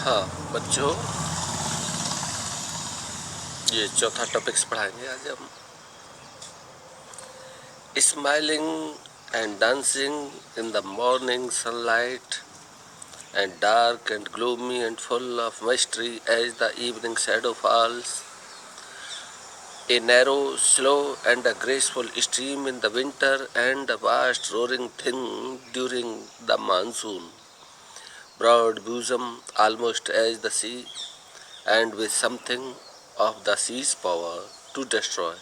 हाँ बच्चों, ये चौथा टॉपिक्स पढ़ाएंगे आज हम। Smiling and dancing in the morning sunlight and dark and gloomy and full of mystery as the evening shadow falls. A narrow, slow and a graceful stream in the winter and a vast roaring thing during the monsoon. Broad bosom almost as the sea and with something of the sea's power to destroy.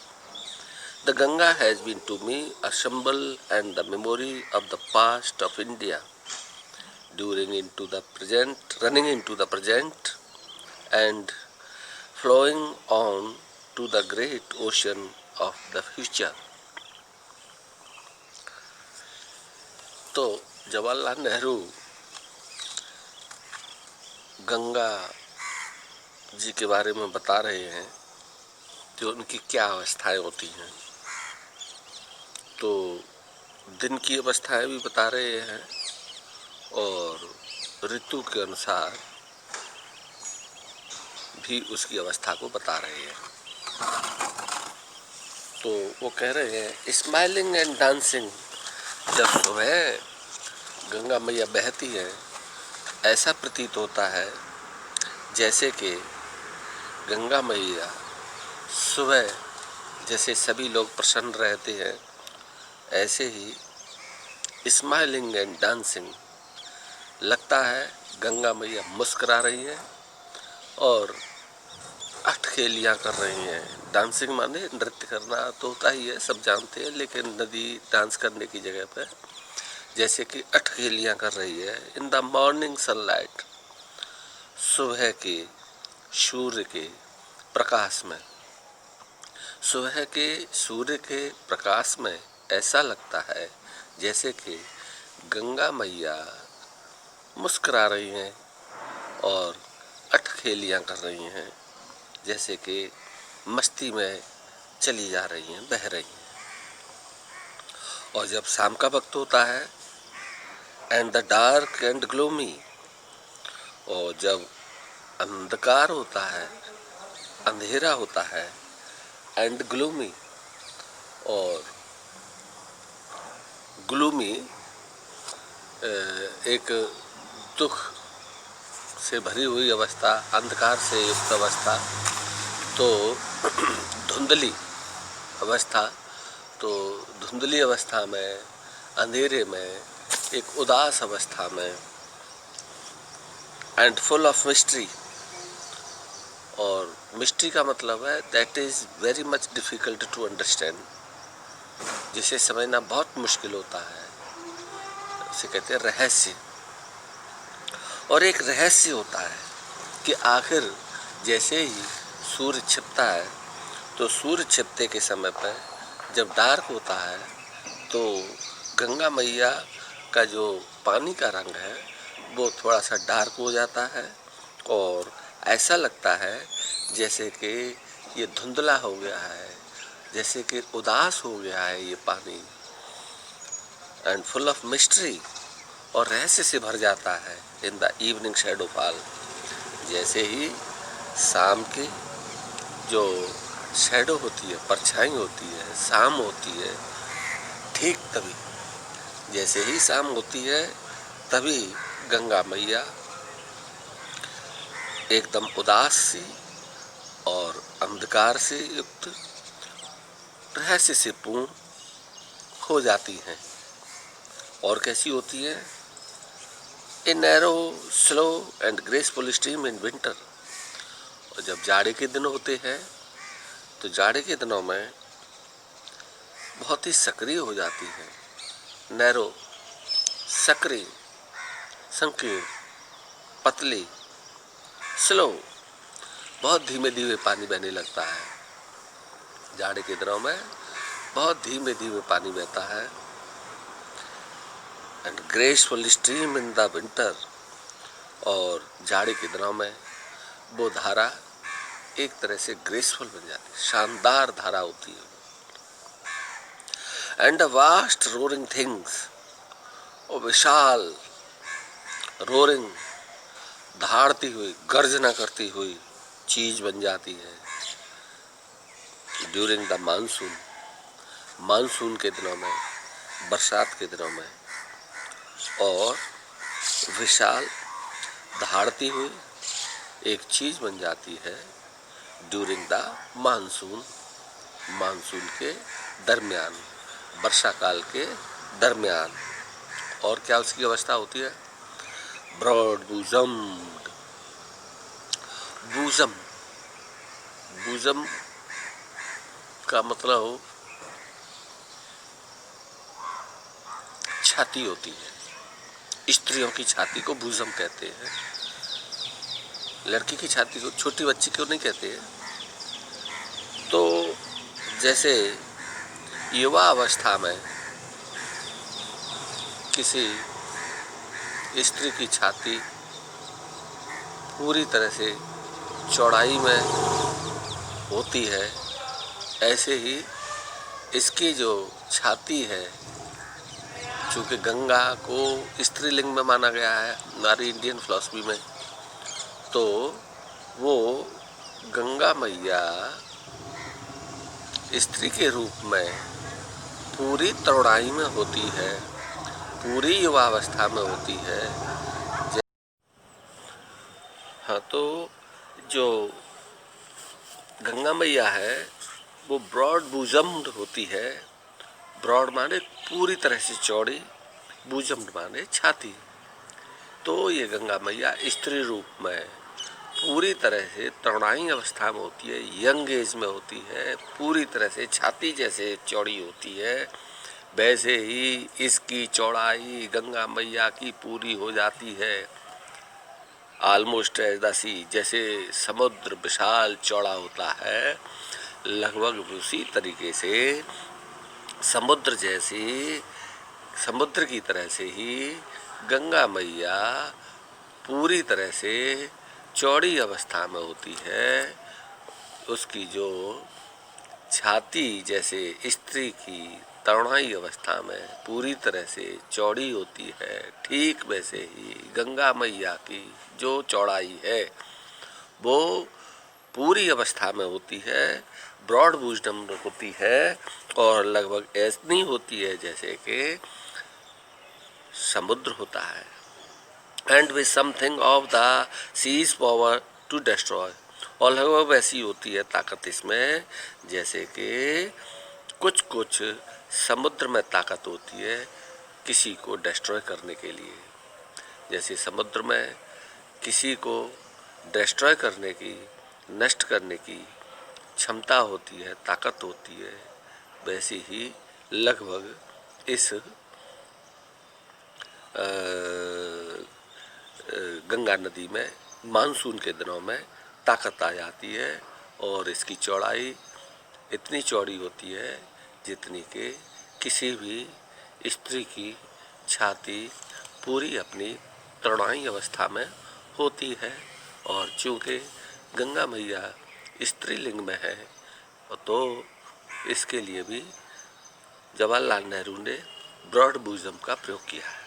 The Ganga has been to me a symbol and the memory of the past of India. Running into the present and flowing on to the great ocean of the future. तो जवाहरलाल नेहरू गंगा जी के बारे में बता रहे हैं कि उनकी क्या अवस्थाएं होती हैं। तो दिन की अवस्थाएं भी बता रहे हैं और ऋतु के अनुसार भी उसकी अवस्था को बता रहे हैं। तो वो कह रहे हैं स्माइलिंग एंड डांसिंग, जब सुबह गंगा मैया बहती है ऐसा प्रतीत होता है जैसे कि गंगा मैया सुबह जैसे सभी लोग प्रसन्न रहते हैं ऐसे ही स्माइलिंग एंड डांसिंग लगता है गंगा मैया मुस्कुरा रही हैं और अठखेलियाँ कर रही हैं। डांसिंग माने नृत्य करना तो होता ही है, सब जानते हैं, लेकिन नदी डांस करने की जगह पर जैसे कि अठखेलियाँ कर रही है। इन द मॉर्निंग सनलाइट, सुबह के सूर्य के प्रकाश में, सुबह के सूर्य के प्रकाश में ऐसा लगता है जैसे कि गंगा मैया मुस्कुरा रही हैं और अठखेलियाँ कर रही हैं, जैसे कि मस्ती में चली जा रही हैं, बह रही हैं। और जब शाम का वक्त होता है and the dark and gloomy, और जब अंधकार होता है, अंधेरा होता है, एंड ग्लूमी, और ग्लूमी एक दुख से भरी हुई अवस्था, अंधकार से युक्त अवस्था, तो धुंधली अवस्था, तो धुंधली अवस्था में, अंधेरे में, एक उदास अवस्था में, एंड फुल ऑफ मिस्ट्री, और मिस्ट्री का मतलब है that is very much difficult to understand, जिसे समझना बहुत मुश्किल होता है, उसे कहते हैं रहस्य। और एक रहस्य होता है कि आखिर जैसे ही सूर्य छिपता है तो सूर्य छिपते के समय पर जब डार्क होता है तो गंगा मैया का जो पानी का रंग है वो थोड़ा सा डार्क हो जाता है और ऐसा लगता है जैसे कि ये धुंधला हो गया है, जैसे कि उदास हो गया है ये पानी, एंड फुल ऑफ मिस्ट्री, और रहस्य से भर जाता है। In the evening shadow fall, जैसे ही शाम की जो शैडो होती है, परछाई होती है, शाम होती है, ठीक तभी जैसे ही शाम होती है तभी गंगा मैया एकदम उदास सी और अंधकार से युक्त, रहस्य से पूर्ण हो जाती हैं। और कैसी होती है? A narrow slow and graceful stream in winter, और जब जाड़े के दिन होते हैं तो जाड़े के दिनों में बहुत ही सक्रिय हो जाती है। नैरो, सक्रिय, संकीर्ण, पतली, स्लो, बहुत धीमे धीमे पानी बहने लगता है। जाड़े के दिनों में बहुत धीमे धीमे पानी बहता है। And graceful stream in the winter, और जाड़े के दिनों में वो धारा एक तरह से ग्रेसफुल बन जाती है, शानदार धारा होती है। And a vast roaring things, और विशाल रोरिंग दहाड़ती हुई, गर्जना करती हुई चीज बन जाती है ड्यूरिंग द मानसून, मानसून के दिनों में, बरसात के दिनों में। और विशाल दहाड़ती हुई एक चीज बन जाती है ड्यूरिंग द मानसून, मानसून के दरमियान, वर्षा काल के दरमियान। और क्या उसकी अवस्था होती है? ब्रॉड बूजम्ड, बूजम, बूजम का मतलब छाती होती है। स्त्रियों की छाती को बूजम कहते हैं, लड़की की छाती को, छोटी बच्ची को नहीं कहते हैं। तो जैसे युवा अवस्था में किसी स्त्री की छाती पूरी तरह से चौड़ाई में होती है, ऐसे ही इसकी जो छाती है, चूँकि गंगा को स्त्रीलिंग में माना गया है हमारी इंडियन फिलॉसफी में, तो वो गंगा मैया स्त्री के रूप में पूरी तरुणाई में होती है, पूरी युवावस्था में होती है। हाँ, तो जो गंगा मैया है वो ब्रॉड बूजम्ड होती है। ब्रॉड माने पूरी तरह से चौड़ी, बूजम्ड माने छाती। तो ये गंगा मैया स्त्री रूप में पूरी तरह से तरुणाई अवस्था में होती है, यंग एज में होती है, पूरी तरह से छाती जैसे चौड़ी होती है। वैसे ही इसकी चौड़ाई गंगा मैया की पूरी हो जाती है, ऑलमोस्ट एज द सी, जैसे समुद्र विशाल चौड़ा होता है, लगभग उसी तरीके से समुद्र जैसी, समुद्र की तरह से ही गंगा मैया पूरी तरह से चौड़ी अवस्था में होती है। उसकी जो छाती जैसे स्त्री की तरुणाई अवस्था में पूरी तरह से चौड़ी होती है, ठीक वैसे ही गंगा मैया की जो चौड़ाई है वो पूरी अवस्था में होती है, ब्रॉड बूजडम होती है, और लगभग ऐसी होती है जैसे कि समुद्र होता है। And with something of the sea's power to destroy, और लगभग वैसी होती है ताकत इसमें जैसे कि कुछ कुछ समुद्र में ताकत होती है किसी को डिस्ट्रॉय करने के लिए। जैसे समुद्र में किसी को डिस्ट्रॉय करने की, नष्ट करने की क्षमता होती है, ताकत होती है, वैसे ही लगभग इस गंगा नदी में मानसून के दिनों में ताकत आ जाती है। और इसकी चौड़ाई इतनी चौड़ी होती है जितनी कि किसी भी स्त्री की छाती पूरी अपनी तरुणाई अवस्था में होती है। और चूँकि गंगा मैया स्त्रीलिंग में है तो इसके लिए भी जवाहरलाल नेहरू ने ब्रॉड बूजम का प्रयोग किया है।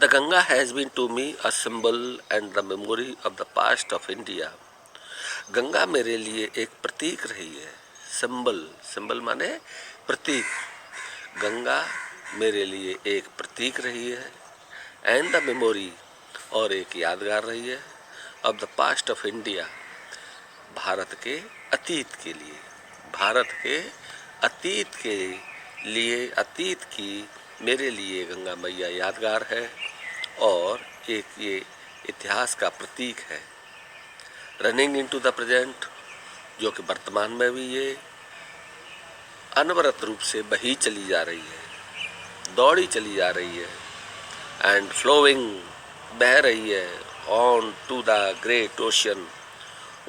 The Ganga has been to me a symbol and the memory of the past of India. Ganga मेरे लिए एक प्रतीक रही है, सिंबल, सिंबल माने प्रतीक। गंगा मेरे लिए एक प्रतीक रही है, एंड द मेमोरी, और एक यादगार रही है, of the past of India, Bharat के अतीत के लिए, भारत के अतीत के लिए, अतीत की मेरे लिए गंगा मैया यादगार है और एक ये इतिहास का प्रतीक है। रनिंग इनटू द प्रेजेंट, जो कि वर्तमान में भी ये अनवरत रूप से बही चली जा रही है, दौड़ी चली जा रही है, एंड फ्लोइंग, बह रही है, on to the great ocean,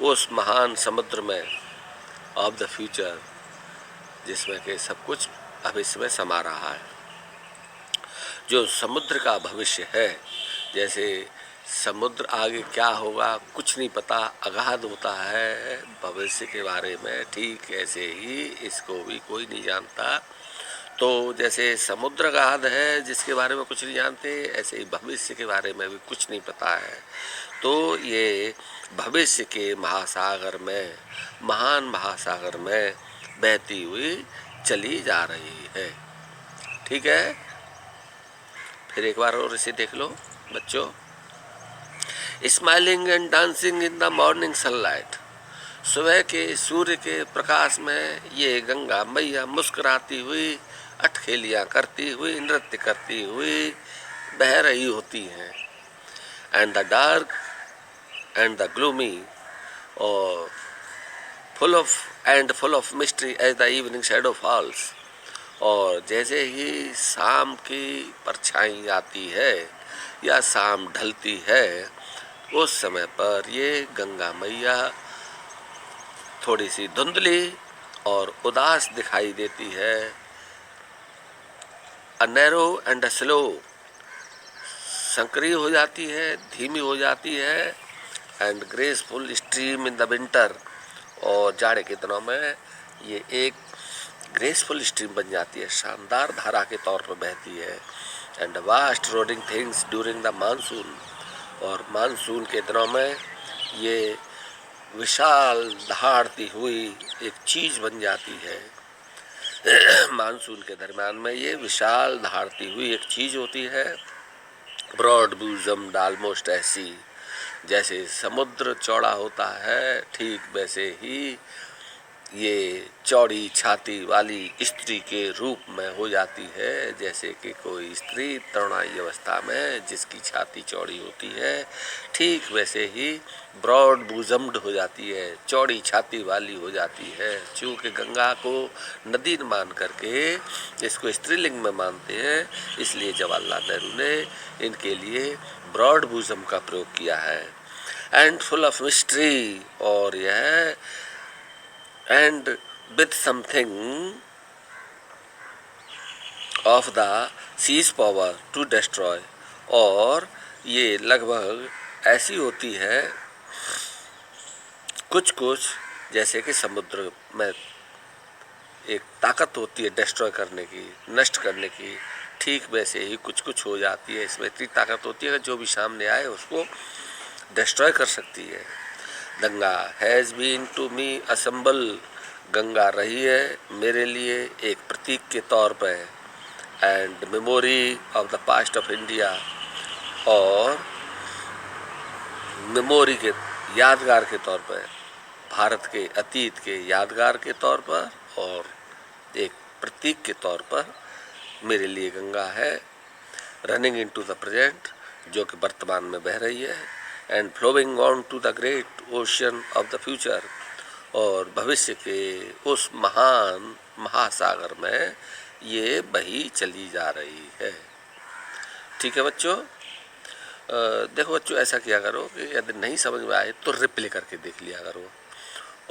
उस महान समुद्र में, ऑफ द फ्यूचर, जिसमें कि सब कुछ भविष्य में समा रहा है। जो समुद्र का भविष्य है, जैसे समुद्र आगे क्या होगा कुछ नहीं पता, अगाध होता है भविष्य के बारे में, ठीक ऐसे ही इसको भी कोई नहीं जानता। तो जैसे समुद्र गाध है जिसके बारे में कुछ नहीं जानते, ऐसे ही भविष्य के बारे में भी कुछ नहीं पता है। तो ये भविष्य के महासागर में, महान महासागर में बहती हुई चली जा रही है। ठीक है, फिर एक बार और इसे देख लो बच्चों। Smiling and dancing in the morning sunlight, सुबह के सूर्य के प्रकाश में ये गंगा मैया मुस्कुराती हुई, अटखेलियाँ करती हुई, नृत्य करती हुई बह रही होती हैं। And the dark and the gloomy और full of mystery as the evening shadow falls, और जैसे ही शाम की परछाई आती है या शाम ढलती है, उस समय पर ये गंगा मैया थोड़ी सी धुंधली और उदास दिखाई देती है। A narrow and a slow, संकरी हो जाती है, धीमी हो जाती है। And graceful stream in the winter, और जाड़े के दिनों में ये एक ग्रेसफुल स्ट्रीम बन जाती है, शानदार धारा के तौर पर बहती है। And vast roading things during the monsoon, और मानसून के दिनों में ये विशाल दहाड़ती हुई एक चीज बन जाती है। मानसून के दरम्यान में ये विशाल दहाड़ती हुई एक चीज होती है। ब्रॉड बूजम्ड, ऑलमोस्ट ऐसी जैसे समुद्र चौड़ा होता है, ठीक वैसे ही ये चौड़ी छाती वाली स्त्री के रूप में हो जाती है। जैसे कि कोई स्त्री तरुणाई अवस्था में जिसकी छाती चौड़ी होती है, ठीक वैसे ही ब्रॉड बूजम्ड हो जाती है, चौड़ी छाती वाली हो जाती है। चूँकि गंगा को नदी मान करके इसको स्त्रीलिंग में मानते हैं, इसलिए जवाहरलाल नेहरू ने इनके लिए ब्रॉड बूजम का प्रयोग किया है। एंड फुल ऑफ मिस्ट्री, और यह and with something of the sea's power to destroy, और ये लगभग ऐसी होती है कुछ कुछ जैसे कि समुद्र में एक ताकत होती है डिस्ट्रॉय करने की, नष्ट करने की, ठीक वैसे ही कुछ कुछ हो जाती है। इसमें इतनी ताकत होती है कि जो भी सामने आए उसको डिस्ट्रॉय कर सकती है। Ganga has been to me a symbol, Ganga रही है मेरे लिए एक प्रतीक के तौर पर, and memory of the past of India, और मेमोरी के यादगार के तौर पर, भारत के अतीत के यादगार के तौर पर, और एक प्रतीक के तौर पर मेरे लिए गंगा है। रनिंग इनटू द प्रेजेंट, जो कि वर्तमान में बह रही है, and flowing on to the great ocean of the future, और भविष्य के उस महान महासागर में ये बही चली जा रही है। ठीक है बच्चों, देखो बच्चों, ऐसा किया करो कि यदि नहीं समझ में आए तो रिप्ले करके देख लिया करो,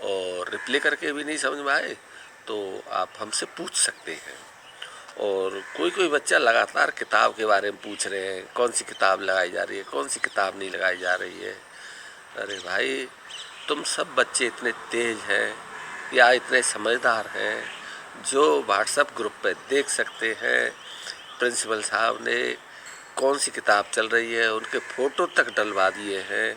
और रिप्ले करके भी नहीं समझ में आए तो आप हमसे पूछ सकते हैं। और कोई कोई बच्चा लगातार किताब के बारे में पूछ रहे हैं, कौन सी किताब लगाई जा रही है, कौन सी किताब नहीं लगाई जा रही है। अरे भाई, तुम सब बच्चे इतने तेज हैं या इतने समझदार हैं जो व्हाट्सएप ग्रुप पे देख सकते हैं प्रिंसिपल साहब ने कौन सी किताब चल रही है, उनके फ़ोटो तक डलवा दिए हैं,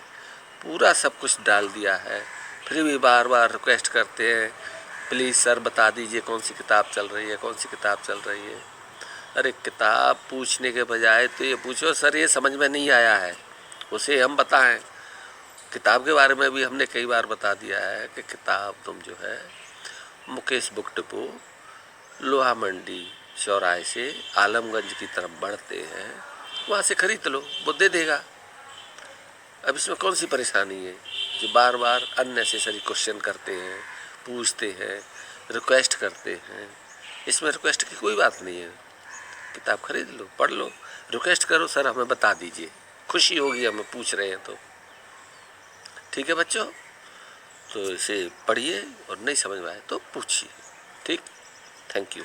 पूरा सब कुछ डाल दिया है। फिर भी बार बार रिक्वेस्ट करते हैं, प्लीज़ सर बता दीजिए कौन सी किताब चल रही है, कौन सी किताब चल रही है। अरे किताब पूछने के बजाय तो ये पूछो सर ये समझ में नहीं आया है, उसे हम बताएं। किताब के बारे में भी हमने कई बार बता दिया है कि किताब तुम जो है मुकेश बुक डिपो लोहा मंडी चौराहे से आलमगंज की तरफ बढ़ते हैं, वहाँ से खरीद लो, वो दे देगा। अब इसमें कौन सी परेशानी है? जो बार बार अननेसेसरी क्वेश्चन करते हैं, पूछते हैं, रिक्वेस्ट करते हैं, इसमें रिक्वेस्ट की कोई बात नहीं है। किताब खरीद लो, पढ़ लो, रिक्वेस्ट करो सर हमें बता दीजिए, खुशी होगी हमें पूछ रहे हैं तो। ठीक है बच्चों, तो इसे पढ़िए और नहीं समझ में आए तो पूछिए। ठीक, थैंक यू।